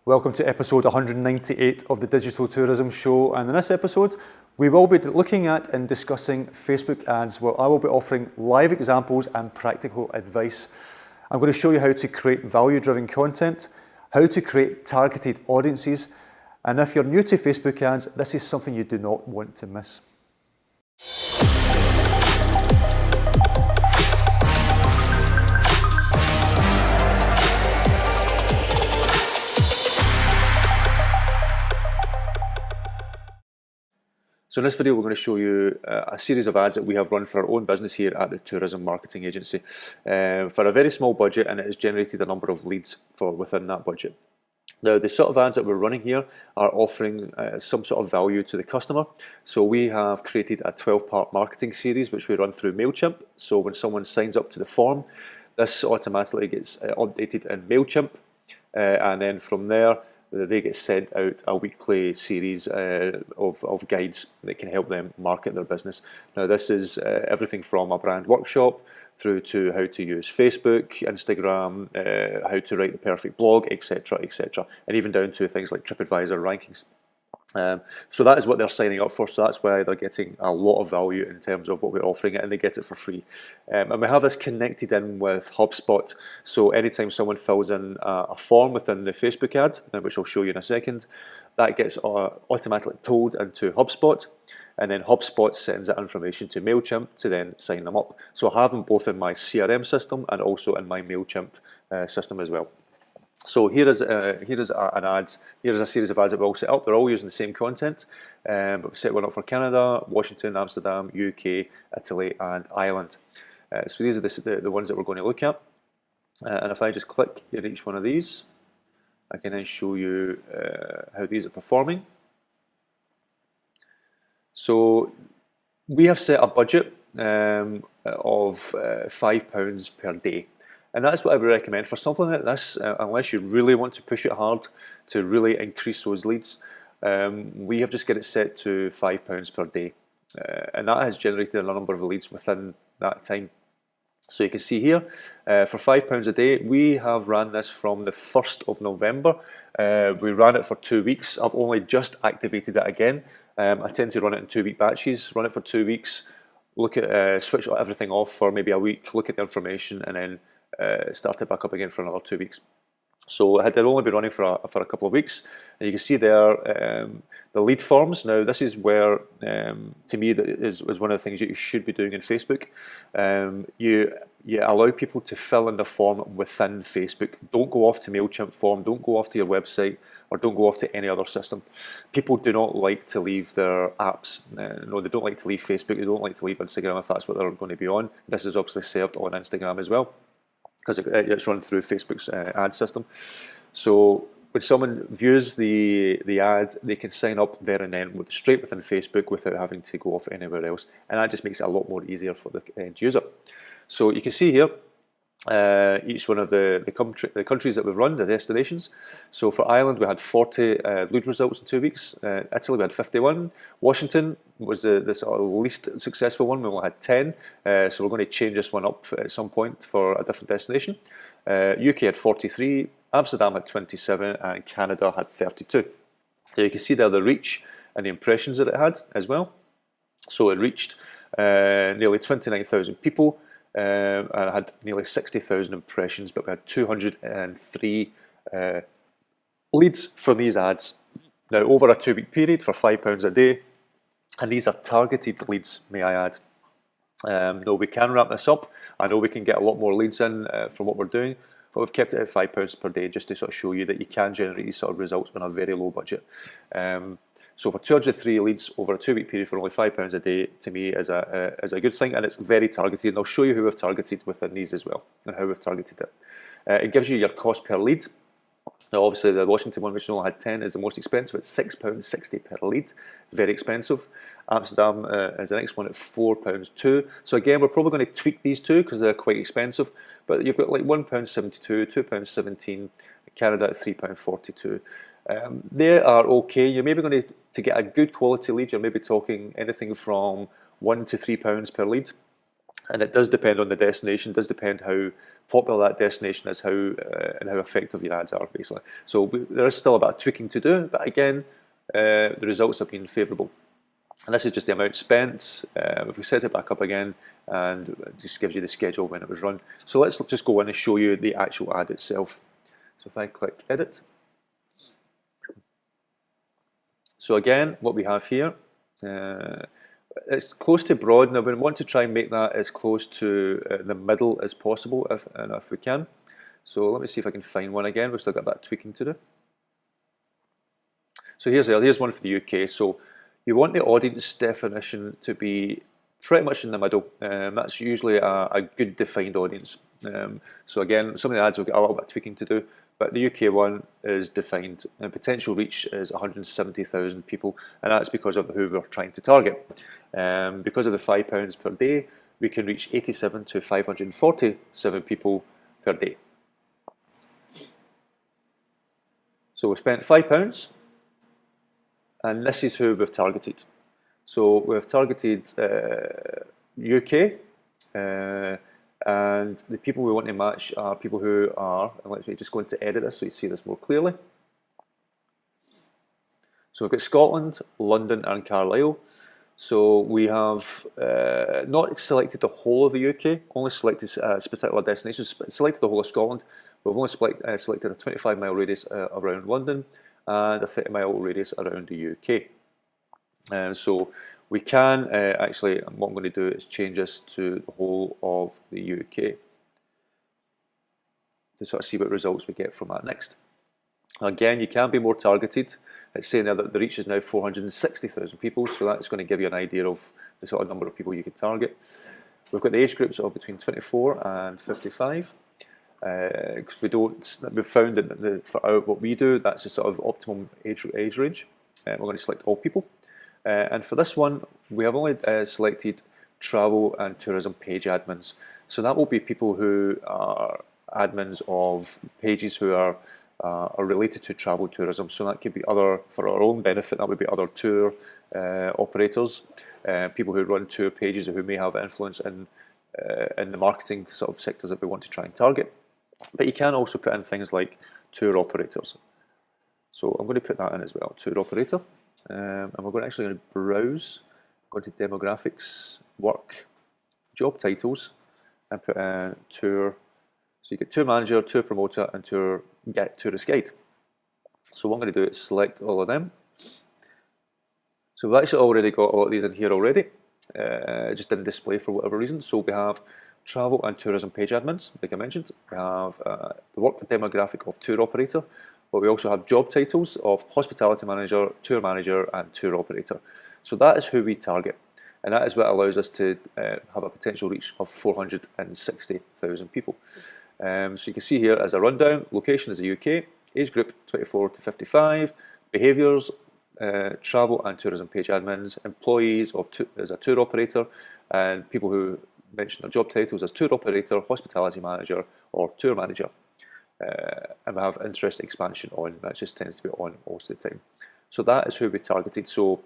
Welcome to episode 198 of the Digital Tourism Show, and in this episode we will be looking at and discussing Facebook ads, where I will be offering live examples and practical advice. I'm going to show you how to create value-driven content, how to create targeted audiences, and if you're new to Facebook ads, this is something you do not want to miss. So in this video, we're going to show you a series of ads that we have run for our own business here at the Tourism Marketing Agency for a very small budget, and it has generated a number of leads for within that budget. Now, the sort of ads that we're running here are offering some sort of value to the customer. So we have created a 12-part marketing series which we run through MailChimp. So when someone signs up to the form, this automatically gets updated in MailChimp, and then from there they get sent out a weekly series of guides that can help them market their business. Now, this is everything from a brand workshop through to how to use Facebook, Instagram, how to write the perfect blog, etc., etc., and even down to things like TripAdvisor rankings. So that is what they're signing up for, so that's why they're getting a lot of value in terms of what we're offering, and they get it for free. And we have this connected in with HubSpot, so anytime someone fills in a form within the Facebook ad, which I'll show you in a second, that gets automatically pulled into HubSpot, and then HubSpot sends that information to MailChimp to then sign them up. So I have them both in my CRM system and also in my MailChimp system as well. So here is an ad. Here is a series of ads that we all set up. They're all using the same content, but we set one up for Canada, Washington, Amsterdam, UK, Italy, and Ireland. So these are the ones that we're going to look at. And if I just click in each one of these, I can then show you how these are performing. So we have set a budget of £5 per day. And that's what I would recommend for something like this, unless you really want to push it hard to really increase those leads. We have just got it set to £5 per day. And that has generated a number of leads within that time. So you can see here, for £5 a day, we have ran this from the 1st of November. We ran it for 2 weeks. I've only just activated it again. I tend to run it in 2-week batches, run it for 2 weeks, look at switch everything off for maybe a week, look at the information, and then start it back up again for another 2 weeks. So it had only been running for a couple of weeks, and you can see there the lead forms. Now, this is where, to me, that is one of the things that you should be doing in Facebook. You allow people to fill in the form within Facebook. Don't go off to MailChimp form, don't go off to your website, or don't go off to any other system. People do not like to leave their apps. No, they don't like to leave Facebook, they don't like to leave Instagram if that's what they're going to be on. This is obviously served on Instagram as well, because it's run through Facebook's ad system. So when someone views the ad, they can sign up there and then straight within Facebook without having to go off anywhere else, and that just makes it a lot more easier for the end user. So you can see here each one of the countries that we've run, the destinations. So for Ireland, we had 40 lead results in 2 weeks. Italy, we had 51. Washington was the sort of least successful one. We only had 10. So we're going to change this one up at some point for a different destination. UK had 43, Amsterdam had 27, and Canada had 32. So you can see there the reach and the impressions that it had as well. So it reached nearly 29,000 people. And I had nearly 60,000 impressions, but we had 203 leads from these ads. Now, over a 2-week period for £5 a day, and these are targeted leads, may I add. No, we can wrap this up. I know we can get a lot more leads in from what we're doing, but we've kept it at £5 per day just to sort of show you that you can generate these sort of results on a very low budget. So for 203 leads over a 2-week period for only £5 a day, to me is a good thing, and it's very targeted. And I'll show you who we've targeted within these as well, and how we've targeted it. It gives you your cost per lead. Now, obviously, the Washington one, which only had 10, is the most expensive. It's £6.60 per lead, very expensive. Amsterdam is the next one at £4.02. So again, we're probably going to tweak these two because they're quite expensive. But you've got like £1.72, £2.17, Canada at £3.42. They are okay. You're maybe going to get a good quality lead. You're maybe talking anything from £1 to £3 per lead. And it does depend on the destination, does depend how popular that destination is, and how effective your ads are, basically. So there is still a bit of tweaking to do, but again, the results have been favourable. And this is just the amount spent. If we set it back up again, and it just gives you the schedule when it was run. So let's just go in and show you the actual ad itself. So if I click edit. So again, what we have here, it's close to broad. Now we want to try and make that as close to the middle as possible, if we can. So let me see if I can find one again. We've still got a bit of tweaking to do. So here's one for the UK. So you want the audience definition to be pretty much in the middle. That's usually a good defined audience. So again, some of the ads will get a little bit of tweaking to do, but the UK one is defined, and potential reach is 170,000 people, and that's because of who we're trying to target. Because of the £5 per day, we can reach 87 to 547 people per day. So we've spent £5, and this is who we've targeted. So we've targeted UK, and the people we want to match are people who are, and let me just go into edit this so you see this more clearly. So we've got Scotland, London and Carlisle. So we have not selected the whole of the UK, only selected particular destinations, selected the whole of Scotland. We've only selected a 25-mile radius around London and a 30-mile radius around the UK. So we can actually, what I'm going to do is change this to the whole of the UK to sort of see what results we get from that next. Again, you can be more targeted. It's saying there that the reach is now 460,000 people, so that's going to give you an idea of the sort of number of people you could target. We've got the age groups of between 24 and 55. Because we've found that for what we do, that's the sort of optimum age range. We're going to select all people. And for this one, we have only selected travel and tourism page admins. So that will be people who are admins of pages who are related to travel tourism. So that could be for our own benefit, that would be other tour operators, people who run tour pages or who may have influence in the marketing sort of sectors that we want to try and target. But you can also put in things like tour operators. So I'm going to put that in as well, tour operator. And we're actually going to browse, go to demographics, work, job titles, and put in tour. So you get tour manager, tour promoter, and tourist guide. So what I'm going to do is select all of them. So we've actually already got a lot of these in here already. It just didn't display for whatever reason. So we have travel and tourism page admins, like I mentioned. We have the work demographic of tour operator, but we also have job titles of hospitality manager, tour manager, and tour operator. So that is who we target, and that is what allows us to have a potential reach of 460,000 people. So you can see here as a rundown, location is the UK, age group 24 to 55, behaviours, travel and tourism page admins, employees as a tour operator, and people who mention their job titles as tour operator, hospitality manager, or tour manager. And we have interest expansion on, that just tends to be on most of the time. So that is who we targeted. So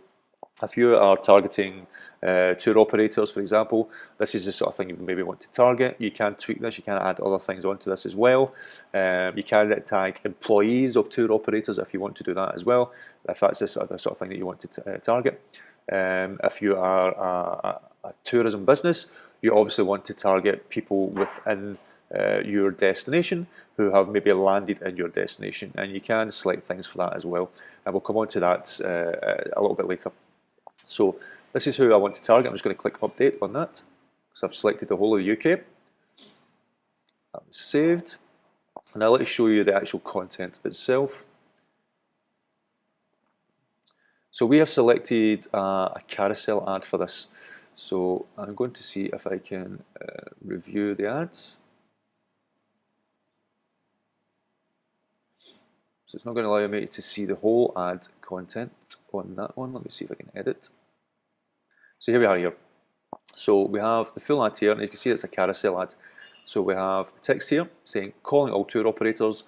if you are targeting tour operators, for example, this is the sort of thing you maybe want to target. You can tweak this, you can add other things onto this as well. You can tag employees of tour operators if you want to do that as well, if that's the sort of thing that you want to target. If you are a tourism business, you obviously want to target people within your destination who have maybe landed in your destination, and you can select things for that as well, and we'll come on to that a little bit later. So this is who I want to target. I'm just going to click update on that, because I've selected the whole of the UK. That was saved, and now let me show you the actual content itself. So we have selected a carousel ad for this. So I'm going to see if I can review the ads. So it's not going to allow me to see the whole ad content on that one. Let me see if I can edit. So here we are here. So we have the full ad here, and you can see it's a carousel ad. So we have text here saying, calling all tour operators,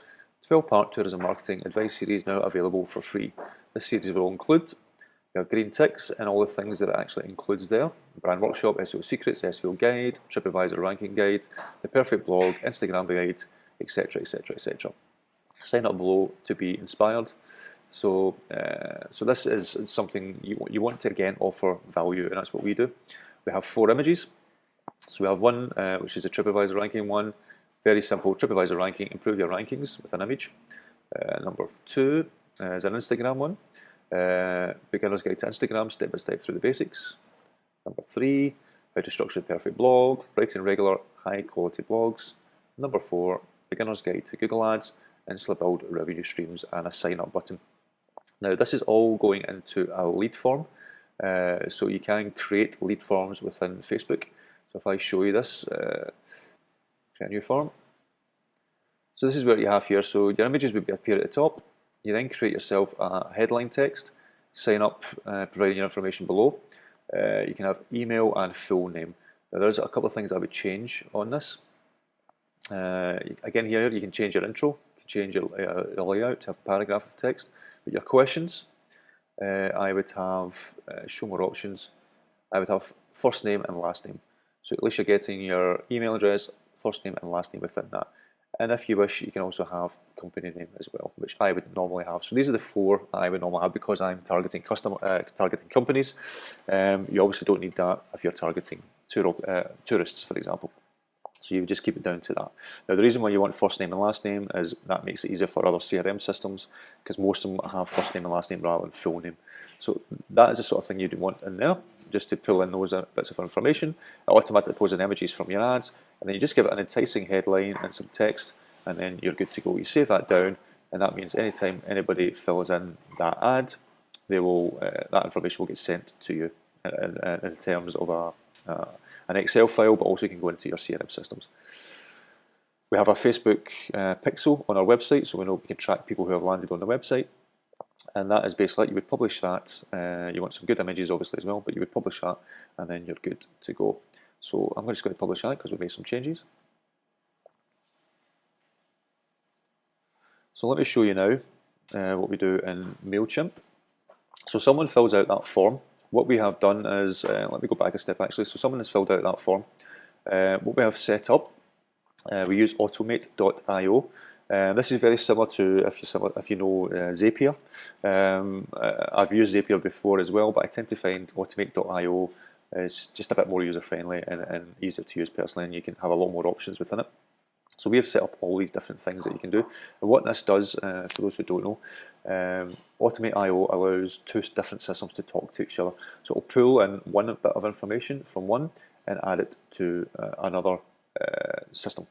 12-part tourism marketing advice series now available for free. This series will include We have green ticks and all the things that it actually includes there. Brand Workshop, SEO Secrets, SEO Guide, TripAdvisor Ranking Guide, the Perfect Blog, Instagram Guide, etc, etc, etc. Sign up below to be inspired. So this is something you want to, again, offer value, and that's what we do. We have 4 images. So we have one, which is a TripAdvisor ranking one. Very simple TripAdvisor ranking, improve your rankings with an image. Number 2 is an Instagram one. Beginner's Guide to Instagram, step by step through the basics. Number 3, how to structure the perfect blog, writing regular, high quality blogs. Number 4, Beginner's Guide to Google Ads, instantly build revenue streams, and a sign up button. Now this is all going into a lead form, so you can create lead forms within Facebook. So if I show you this, create a new form. So this is what you have here. So your images would appear at the top. You then create yourself a headline text, sign up, providing your information below. You can have email and full name. Now there's a couple of things I would change on this. Again, here you can change your intro, you can change your layout to have a paragraph of text. But your questions, I would have, show more options, I would have first name and last name. So at least you're getting your email address, first name and last name within that. And if you wish, you can also have company name as well, which I would normally have. So these are the 4 that I would normally have because I'm targeting targeting companies. You obviously don't need that if you're targeting tourists, for example. So you just keep it down to that. Now the reason why you want first name and last name is that makes it easier for other CRM systems, because most of them have first name and last name rather than full name. So that is the sort of thing you'd want in there, just to pull in those bits of information. It automatically pulls in images from your ads, and then you just give it an enticing headline and some text, and then you're good to go. You save that down, and that means anytime anybody fills in that ad, they will that information will get sent to you in terms of an Excel file, but also can go into your CRM systems. We have a Facebook pixel on our website, so we know we can track people who have landed on the website. And that is basically, you would publish that. You want some good images, obviously, as well, but you would publish that, and then you're good to go. So I'm just going to publish that because we made some changes. So let me show you now what we do in MailChimp. So someone fills out that form. What we have done is, let me go back a step actually. So someone has filled out that form. What we have set up, we use automate.io. This is very similar to if you know Zapier. I've used Zapier before as well, but I tend to find automate.io is just a bit more user friendly and easier to use personally, and you can have a lot more options within it. So we have set up all these different things that you can do. And what this does, for those who don't know, Automate.io allows 2 different systems to talk to each other. So it'll pull in one bit of information from one and add it to another system.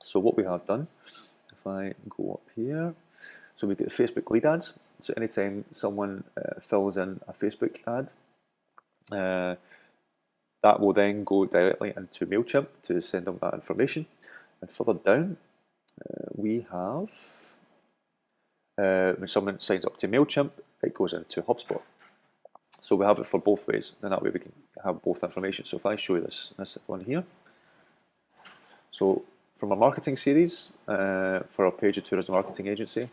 So what we have done, if I go up here, so we get the Facebook lead ads. So anytime someone fills in a Facebook ad, that will then go directly into MailChimp to send them that information. And further down, we have, when someone signs up to MailChimp, it goes into HubSpot. So we have it for both ways, and that way we can have both information. So if I show you this one here, so from a marketing series for our Page of Tourism Marketing Agency,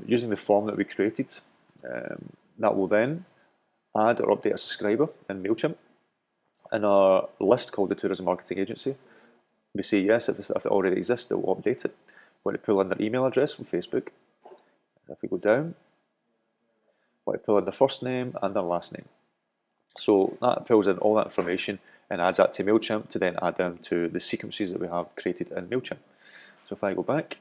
using the form that we created, that will then add or update a subscriber in MailChimp in our list called the Tourism Marketing Agency. We say yes, if it already exists, it will update it. We're going to pull in their email address from Facebook. If we go down, we're going to pull in their first name and their last name. So that pulls in all that information and adds that to MailChimp to then add them to the sequences that we have created in MailChimp. So if I go back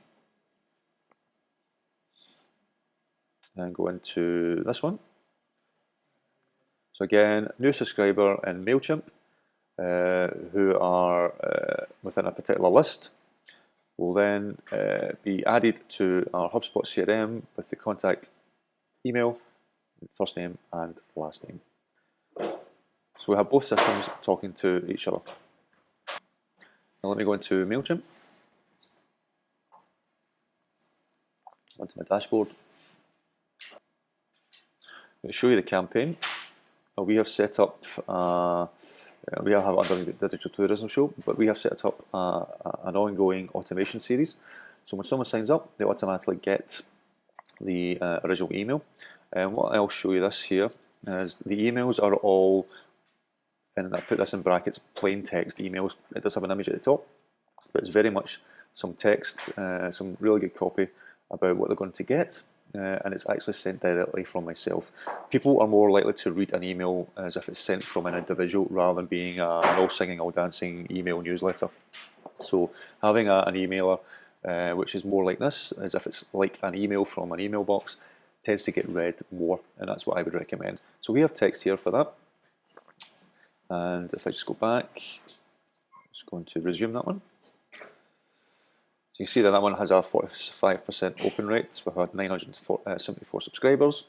and go into this one. So again, new subscriber in MailChimp who are within a particular list will then be added to our HubSpot CRM with the contact email, first name and last name. So we have both systems talking to each other. Now let me go into MailChimp, onto my dashboard. I'm going to show you the campaign. We have set up, we have it under the Digital Tourism Show, but we have set up an ongoing automation series. So when someone signs up, they automatically get the original email. And what I'll show you this here as the emails are all, and I put this in brackets, plain text emails. It does have an image at the top, but it's very much some text, some really good copy about what they're going to get, and it's actually sent directly from myself. People are more likely to read an email as if it's sent from an individual rather than being an all singing, all dancing email newsletter. So having an emailer which is more like this, as if it's like an email from an email box, tends to get read more, and that's what I would recommend. So we have text here for that, and if I just go back, just going to resume that one. So you see that one has a 45% open rate. We've had 974 subscribers.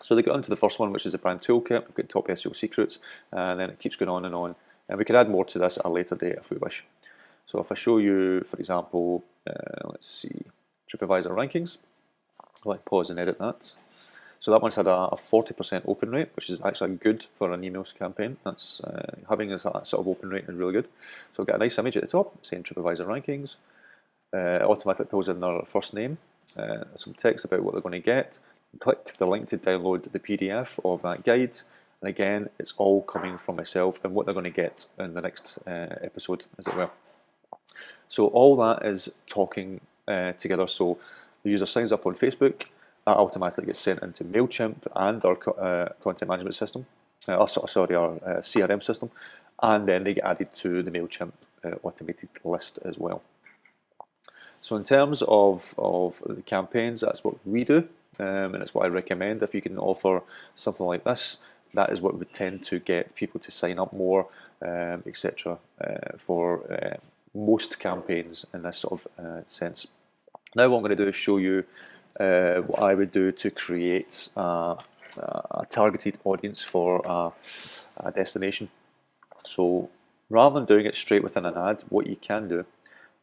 So they got into the first one, which is the brand toolkit. We've got top SEO secrets, and then it keeps going on. And we can add more to this at a later date if we wish. So if I show you, for example, let's see, TripAdvisor rankings, I'll pause and edit that. So that one's had a 40% open rate, which is actually good for an email campaign. That's having that sort of open rate is really good. So we've got a nice image at the top saying TripAdvisor rankings. It automatically pulls in their first name, some text about what they're going to get. Click the link to download the PDF of that guide, and again, it's all coming from myself and what they're going to get in the next episode, as it were. So all that is talking together. So the user signs up on Facebook, that automatically gets sent into MailChimp and our content management system, our CRM system, and then they get added to the MailChimp automated list as well. So in terms of the campaigns, that's what we do, and it's what I recommend. If you can offer something like this, that is what would tend to get people to sign up more, etc. For most campaigns in this sort of sense. Now what I'm going to do is show you what I would do to create a targeted audience for a destination. So rather than doing it straight within an ad, what you can do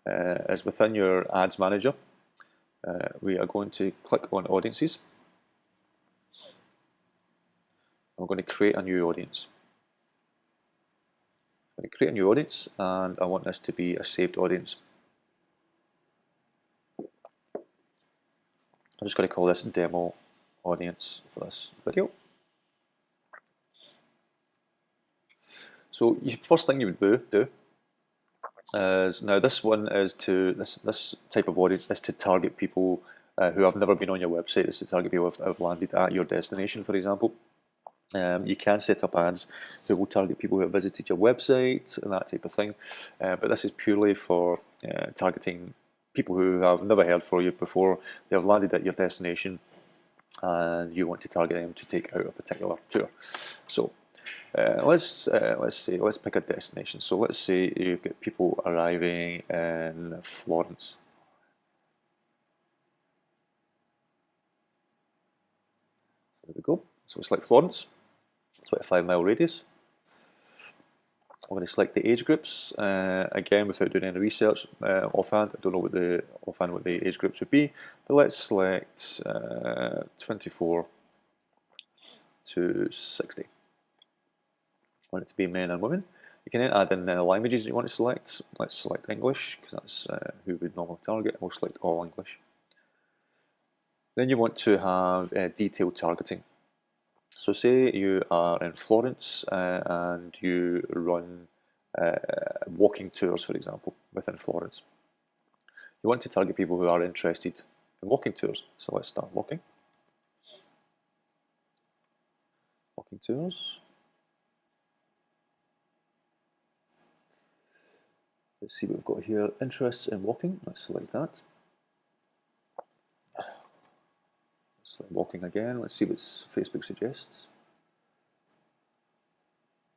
is within your ads manager, we are going to click on audiences. I'm going to create a new audience. I'm going to create a new audience, and I want this to be a saved audience. I'm just going to call this demo audience for this video. So the first thing you would do is, now this one is to, this type of audience is to target people who have never been on your website. It's to target people who have landed at your destination, for example. You can set up ads that will target people who have visited your website and that type of thing, but this is purely for targeting people who have never heard from you before. They have landed at your destination and you want to target them to take out a particular tour. So let's pick a destination. So let's say you've got people arriving in Florence. There we go. So we select Florence, 25-mile radius. I'm going to select the age groups, again without doing any research offhand. I don't know what the age groups would be, but let's select 24 to 60. I want it to be men and women. You can then add in the languages you want to select. Let's select English, because that's who we'd normally target. We'll select all English. Then you want to have detailed targeting. So say you are in Florence and you run walking tours, for example, within Florence. You want to target people who are interested in walking tours. So let's start walking. Walking tours. Let's see what we've got here. Interests in walking. Let's select that. Select walking again. Let's see what Facebook suggests.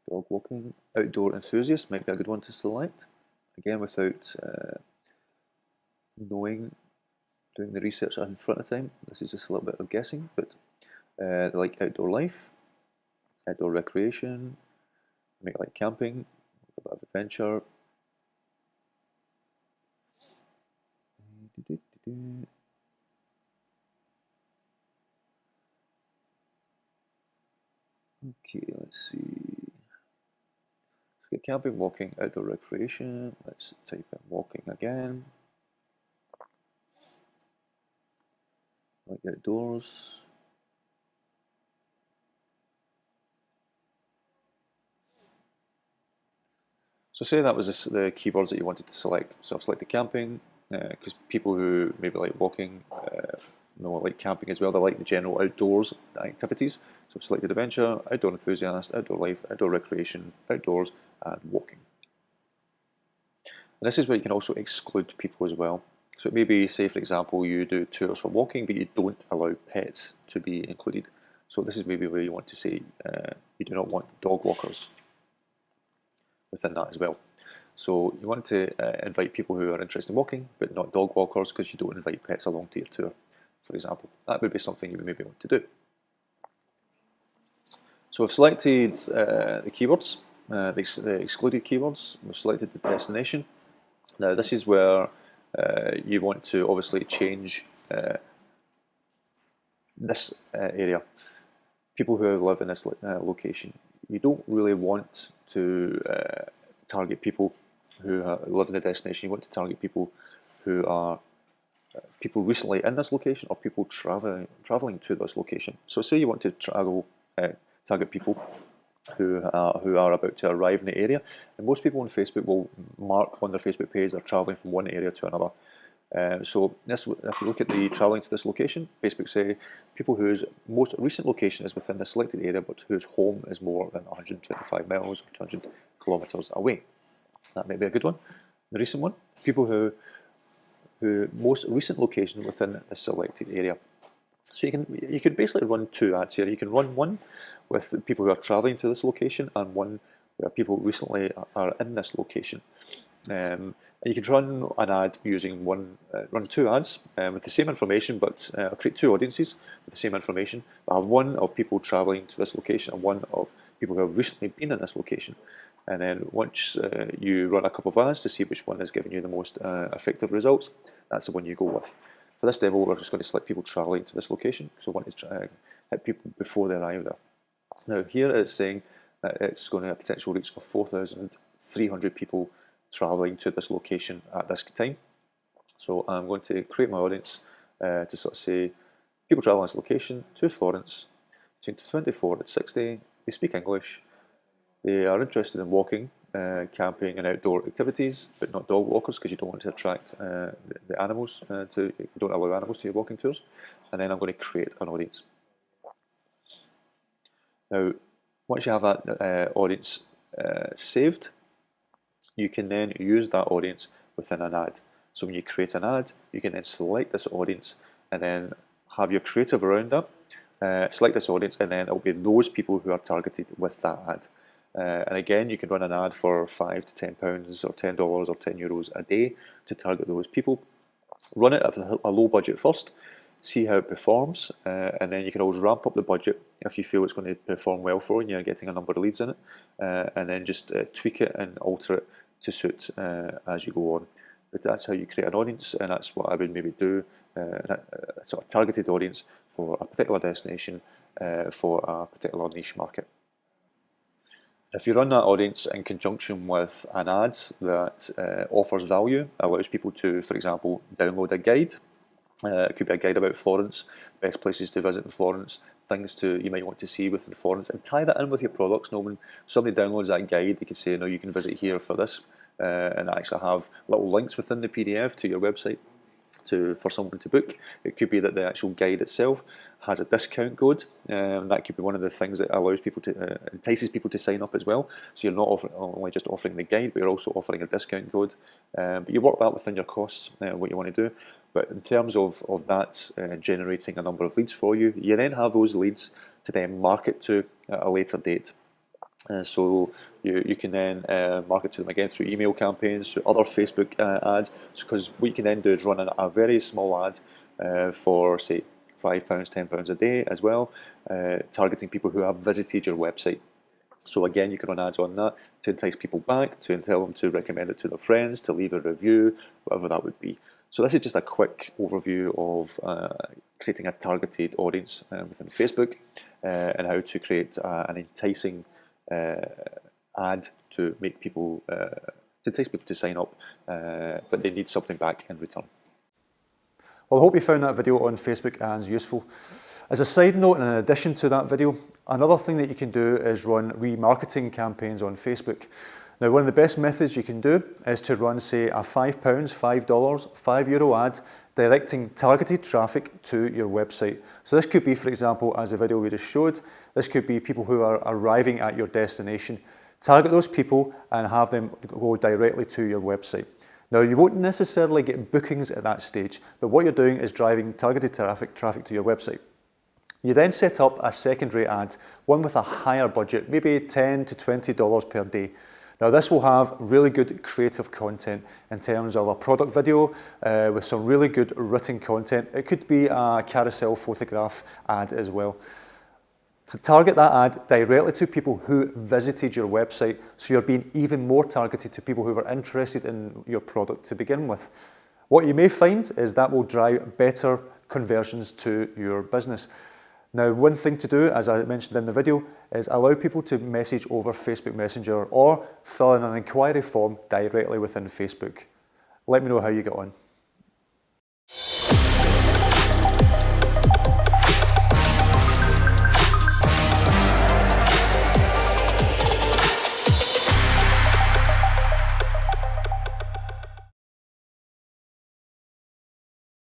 Dog walking. Outdoor enthusiast might be a good one to select. Again, without doing the research in front of time. This is just a little bit of guessing, but they like outdoor life, outdoor recreation, they might like camping, a bit of adventure. Okay, let's see. So camping, walking, outdoor recreation. Let's type in walking again. Like outdoors. So say that was the keywords that you wanted to select. So I've selected camping, because people who maybe like walking, like camping as well, they like the general outdoors activities. So I've selected adventure, outdoor enthusiast, outdoor life, outdoor recreation, outdoors, and walking. And this is where you can also exclude people as well. So it may be, say for example, you do tours for walking, but you don't allow pets to be included. So this is maybe where you want to say you do not want dog walkers within that as well. So you want to invite people who are interested in walking, but not dog walkers, because you don't invite pets along to your tour, for example. That would be something you would maybe want to do. So we've selected the keywords, the excluded keywords. We've selected the destination. Now this is where you want to obviously change this area. People who live in this location. You don't really want to target people who live in the destination. You want to target people who are people recently in this location, or people traveling to this location. So say you want to target people who are about to arrive in the area, and most people on Facebook will mark on their Facebook page they're traveling from one area to another. So if you look at the travelling to this location, Facebook say people whose most recent location is within the selected area, but whose home is more than 125 miles or 200 kilometres away. That might be a good one. The recent one, people who most recent location within the selected area. So you can basically run two ads here. You can run one with people who are travelling to this location, and one where people recently are in this location. And you can run an ad using run two ads with the same information, but create two audiences with the same information. I have one of people travelling to this location and one of people who have recently been in this location. And then once you run a couple of ads to see which one is giving you the most effective results, that's the one you go with. For this demo, we're just going to select people travelling to this location, so we want to hit people before they arrive there. Now here it's saying that it's going to have a potential reach of 4,300 people travelling to this location at this time. So I'm going to create my audience to sort of say people travelling this location to Florence between 24 and 60, they speak English, they are interested in walking, camping and outdoor activities, but not dog walkers, because you don't want to attract the animals you don't allow animals to your walking tours. And then I'm going to create an audience. Now, once you have that audience saved, you can then use that audience within an ad. So when you create an ad, you can then select this audience and then have your creative around that. Select this audience, and then it will be those people who are targeted with that ad. And again, you can run an ad for £5 to £10 or $10 or €10 a day to target those people. Run it at a low budget first, see how it performs, and then you can always ramp up the budget if you feel it's going to perform well for you and you're getting a number of leads in it, and then just tweak it and alter it to suit as you go on. But that's how you create an audience, and that's what I would maybe do, a sort of targeted audience for a particular destination, for a particular niche market. If you run that audience in conjunction with an ad that offers value, allows people to, for example, download a guide. It could be a guide about Florence, best places to visit in Florence, things you might want to see within Florence, and tie that in with your products. Now, when somebody downloads that guide, they can say, no, you can visit here for this, and actually have little links within the PDF to your website for someone to book. It could be that the actual guide itself has a discount code, and that could be one of the things that allows people to entices people to sign up as well. So you're not only just offering the guide, but you're also offering a discount code. But you work that within your costs, what you want to do. But in terms of that generating a number of leads for you, you then have those leads to then market to at a later date. So you can then market to them again through email campaigns, through other Facebook ads, because what you can then do is run a very small ad for, say, £5, £10 a day as well, targeting people who have visited your website. So again, you can run ads on that to entice people back, to tell them to recommend it to their friends, to leave a review, whatever that would be. So this is just a quick overview of creating a targeted audience within Facebook, and how to create an enticing ad to make people, to entice people to sign up, but they need something back in return. Well, I hope you found that video on Facebook ads useful. As a side note, and in addition to that video, another thing that you can do is run remarketing campaigns on Facebook. Now, one of the best methods you can do is to run, say, a £5, $5, €5 ad directing targeted traffic to your website. So this could be, for example, as the video we just showed, this could be people who are arriving at your destination. Target those people and have them go directly to your website. Now, you won't necessarily get bookings at that stage, but what you're doing is driving targeted traffic to your website. You then set up a secondary ad, one with a higher budget, maybe $10 to $20 per day. Now, this will have really good creative content in terms of a product video with some really good written content. It could be a carousel photograph ad as well. To target that ad directly to people who visited your website, so you're being even more targeted to people who are interested in your product to begin with. What you may find is that will drive better conversions to your business. Now, one thing to do, as I mentioned in the video, is allow people to message over Facebook Messenger or fill in an inquiry form directly within Facebook. Let me know how you get on.